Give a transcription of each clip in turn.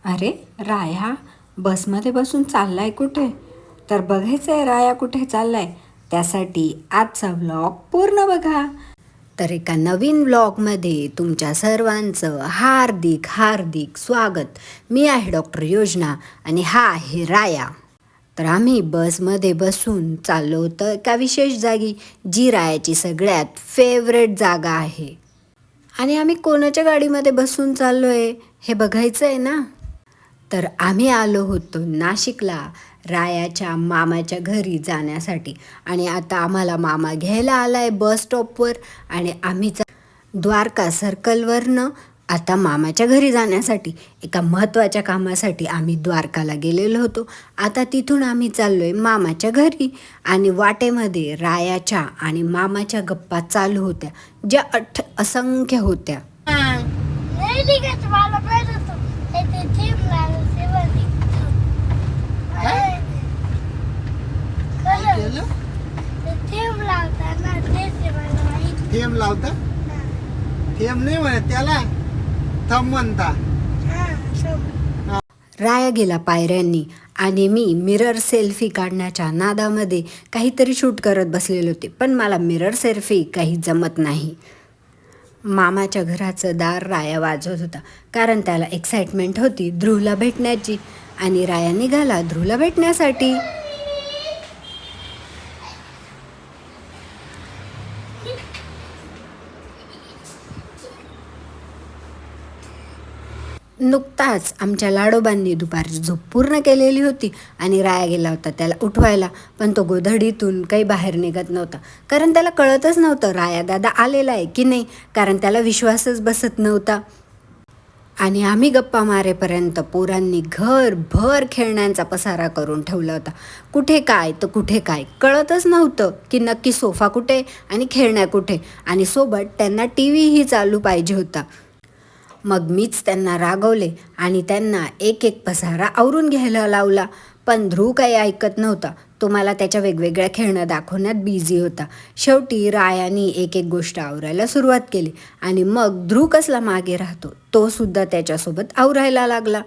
अरे राया बसमध्ये बसून चाललाय कुठे? तर बघायचं आहे राया कुठे चाललाय, त्यासाठी आजचा व्लॉग पूर्ण बघा. तर एका नवीन व्लॉगमध्ये तुमच्या सर्वांचं हार्दिक हार्दिक स्वागत. मी आहे डॉक्टर योजना आणि हा आहे राया. तर आम्ही बसमध्ये बसून चाललो होतं एका विशेष जागी, जी रायाची सगळ्यात फेवरेट जागा आहे. आणि आम्ही कोणाच्या गाडीमध्ये बसून चाललो आहे हे बघायचं आहे ना. तर आम्ही आलो होतो नाशिकला रायाच्या मामाच्या घरी जाण्यासाठी. आणि आता आम्हाला मामा घ्यायला आला आहे बस स्टॉपवर आणि आम्ही द्वारका सर्कलवरनं आता मामाच्या घरी जाण्यासाठी एका महत्त्वाच्या कामासाठी आम्ही द्वारकाला गेलेलो होतो. आता तिथून आम्ही चाललो आहे मामाच्या घरी. आणि वाटेमध्ये रायाच्या आणि मामाच्या गप्पा चालू होत्या, ज्या असंख्य होत्या. थेंब लावता? थेंब नाही म्हणत त्याला, थंब म्हणता. राया गेला पायऱ्यांनी आणि मी मिरर सेल्फी काढण्याच्या नादामध्ये काहीतरी शूट करत बसलेले होते. पण मला मिरर सेल्फी काही जमत नाही. मामाच्या घराचं दार राया वाजवत होता, कारण त्याला एक्साइटमेंट होती ध्रुवला भेटण्याची. आणि राया निघाला ध्रुवला भेटण्यासाठी. नुकताच आमच्या लाडोबांनी दुपारची झोप पूर्ण केलेली होती आणि राया गेला होता त्याला उठवायला. पण तो गोधडीतून काही बाहेर निघत नव्हता, कारण त्याला कळतच नव्हतं राया दादा आलेला आहे की नाही, कारण त्याला विश्वासच बसत नव्हता. आणि आम्ही गप्पा मारेपर्यंत पोरांनी घरभर खेळण्यांचा पसारा करून ठेवला होता. कुठे काय तर कुठे काय कळतच नव्हतं की नक्की सोफा कुठे आणि खेळण्या कुठे. आणि सोबत त्यांना TV चालू पाहिजे होता. मग मीच त्यांना रागवले आणि त्यांना एक एक पसारा आवरून घ्यायला लावला. पण ध्रुव काही ऐकत नव्हता. तो मला त्याच्या वेगवेगळ्या खेळणं दाखवण्यात बिझी होता. शेवटी रायानी एक एक गोष्ट आवरायला सुरुवात केली आणि मग ध्रुव कसला मागे राहतो, तो सुद्धा त्याच्यासोबत आवरायला लागला.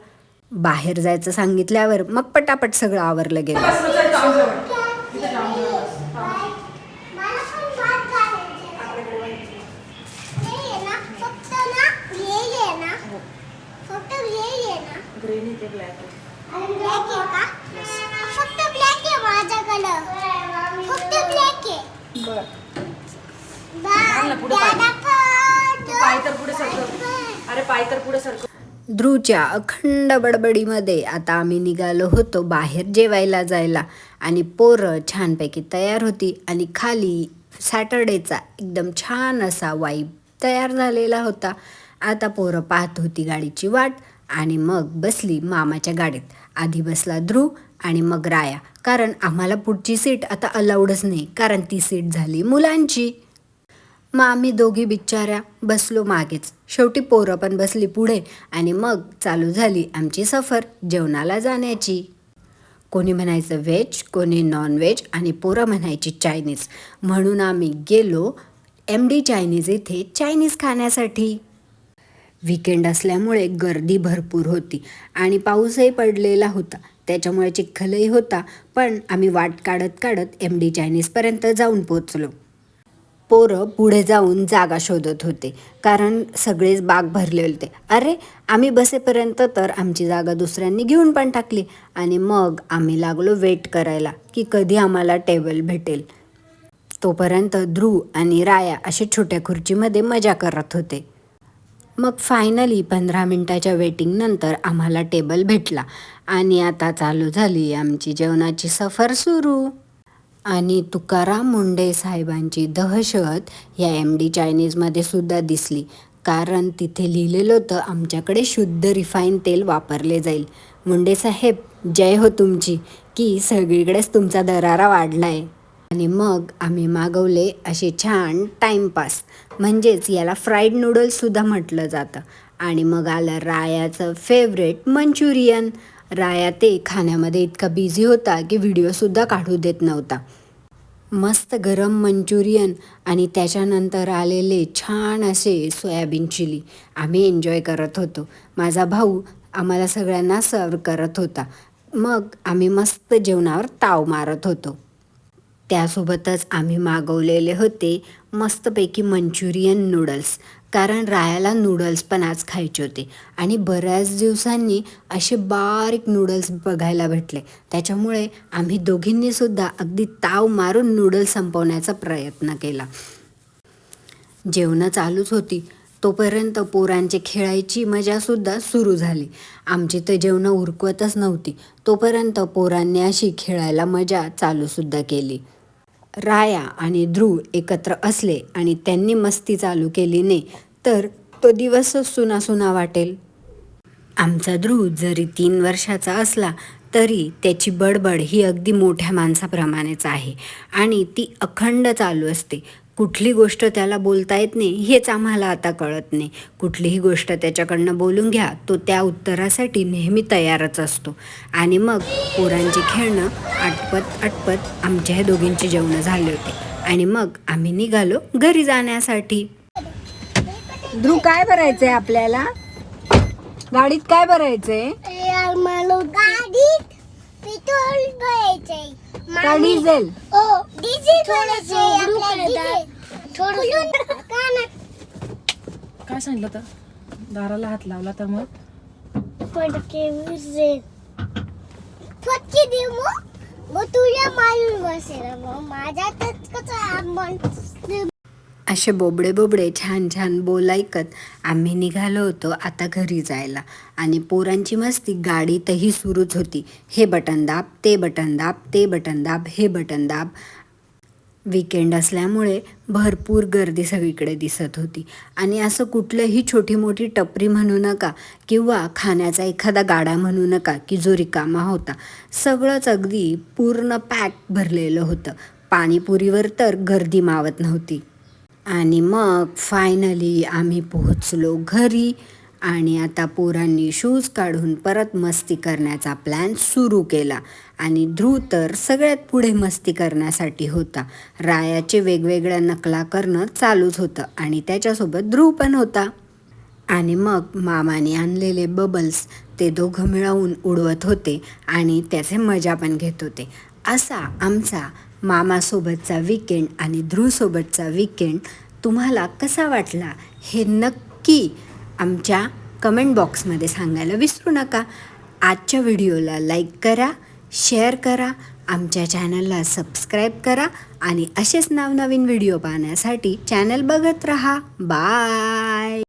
बाहेर जायचं सांगितल्यावर मग पटापट सगळं आवरलं गेलं. ध्रुवच्या अखंड बडबडीमध्ये आता आम्ही निघालो होतो बाहेर जेवायला जायला. आणि पोरं छानपैकी तयार होती आणि खाली सॅटर्डेचा एकदम छान असा वाईब तयार झालेला होता. आता पोरं पाहत होती गाडीची वाट आणि मग बसली मामाच्या गाडीत. आधी बसला ध्रुव आणि मग राया, कारण आम्हाला पुढची सीट आता अलाउडच नाही, कारण ती सीट झाली मुलांची. मग आम्ही दोघी बिचाऱ्या बसलो मागेच. शेवटी पोरं पण बसली पुढे आणि मग चालू झाली आमची सफर जेवणाला जाण्याची. कोणी म्हणायचं व्हेज, कोणी नॉनव्हेज आणि पोरं म्हणायची चायनीज. म्हणून आम्ही गेलो MD चायनीज इथे चायनीज खाण्यासाठी. वीकेंड असल्यामुळे गर्दी भरपूर होती आणि पाऊसही पडलेला होता, त्याच्यामुळे चिखलही होता. पण आम्ही वाट काढत काढत MD चायनीजपर्यंत जाऊन पोचलो. पोरं पुढे जाऊन जागा शोधत होते, कारण सगळेच बाग भरले होते. अरे आम्ही बसेपर्यंत तर आमची जागा दुसऱ्यांनी घेऊन पण टाकली. आणि मग आम्ही लागलो वेट करायला की कधी आम्हाला टेबल भेटेल. तोपर्यंत ध्रुव आणि राया असे छोट्या खुर्चीमध्ये मजा करत होते. मग फायनली 15 मिनटाच्या वेटिंगनंतर आम्हाला टेबल भेटला आणि आता चालू झाली आमची जेवणाची सफर सुरू. आणि तुकाराम मुंडे साहेबांची दहशत या MD चायनीजमध्ये सुद्धा दिसली, कारण तिथे लिहिलेलं होतं आमच्याकडे शुद्ध रिफाईन तेल वापरले जाईल. मुंडे साहेब जय हो तुमची, की सगळीकडेच तुमचा दरारा वाढला आहे. आणि मग आम्ही मागवले असे छान टाईमपास, म्हणजेच याला फ्राईड नूडल्ससुद्धा म्हटलं जातं. आणि मग आलं रायाचं फेवरेट मंचुरियन. राया ते खाण्यामध्ये इतका बिझी होता की व्हिडिओसुद्धा काढू देत नव्हता. मस्त गरम मंचुरियन आणि त्याच्यानंतर आलेले छान असे सोयाबीन चिली आम्ही एन्जॉय करत होतो. माझा भाऊ आम्हाला सगळ्यांना सर्व करत होता. मग आम्ही मस्त जेवणावर ताव मारत होतो. त्यासोबतच आम्ही मागवलेले होते मस्तपैकी मंचुरियन नूडल्स, कारण रायाला नूडल्स पण आज खायचे होते आणि बऱ्याच दिवसांनी असे बारीक नूडल्स बघायला भेटले. त्याच्यामुळे आम्ही दोघींनीसुद्धा अगदी ताव मारून नूडल्स संपवण्याचा प्रयत्न केला. जेवणं चालूच होती तोपर्यंत पोरांची खेळायची मजासुद्धा सुरू झाली. आमची तर जेवणं उरकवतच नव्हती तोपर्यंत पोरांनी अशी खेळायला मजा चालूसुद्धा केली. राया आणि ध्रुव एकत्र असले आणि त्यांनी मस्ती चालू केली नाही तर तो दिवसच सुनासुना वाटेल. आमचा ध्रुव जरी 3 वर्षाचा असला तरी त्याची बडबड ही अगदी मोठ्या माणसाप्रमाणेच आहे आणि ती अखंड चालू असते. कुठली गोष्ट त्याला बोलता येत नाही हेच आम्हाला आता कळत नाही. कुठलीही गोष्ट त्याच्याकडनं बोलून घ्या तो त्या उत्तरासाठी नेहमी तयारच असतो. आणि मग पोरांचे खेळणं आटपत आमच्या ह्या दोघींची जेवणं झाले होते आणि मग आम्ही निघालो घरी जाण्यासाठी. ध्रुव, काय भरायचंय आपल्याला गाडीत? काय भरायचंय? गाडीत पेट्रोल भरायचंय का डिझेल? डिझेल भरायचंय. काय सांगितलं तर दाराला हात लावला तर मग फटके दे मग तुझ्या मारून बसेल मग माझ्यातच कसं असे बोबडे छान छान बोल ऐकत आम्ही निघालो होतो आता घरी जायला. आणि पोरांची मस्ती गाडीतही सुरूच होती. हे बटन दाब, ते बटन दाब, ते बटन दाब, हे बटन दाब. वीकेंड असल्यामुळे भरपूर गर्दी सगळीकडे दिसत होती आणि असं कुठलंही छोटी मोठी टपरी म्हणू नका किंवा खाण्याचा एखादा गाडा म्हणू नका की जो रिकामा होता. सगळंच अगदी पूर्ण पॅक भरलेलं होतं. पाणीपुरीवर तर गर्दी मावत नव्हती. आणि मग फायनली आम्ही पोहोचलो घरी आणि आता पोरांनी शूज काढून परत मस्ती करण्याचा प्लॅन सुरू केला. आणि ध्रुव तर सगळ्यात पुढे मस्ती करण्यासाठी होता. रायाचे वेगवेगळ्या नकला करणं चालूच होतं आणि त्याच्यासोबत ध्रुव पण होता. आणि मग मामाने आणलेले बबल्स ते दोघं मिळवून उडवत होते आणि त्याचे मजा पण घेत होते. असा आमचा मामासोबतचा वीकेंड आणि ध्रुवसोबतचा वीकेंड तुम्हाला कसा वाटला हे नक्की आमच्या कमेंट बॉक्समध्ये सांगायला विसरू नका. आजच्या व्हिडिओला लाईक करा, शेअर करा, आमच्या चॅनलला सबस्क्राईब करा आणि असेच नवनवीन व्हिडिओ पाहण्यासाठी चॅनल बघत राहा. बाय.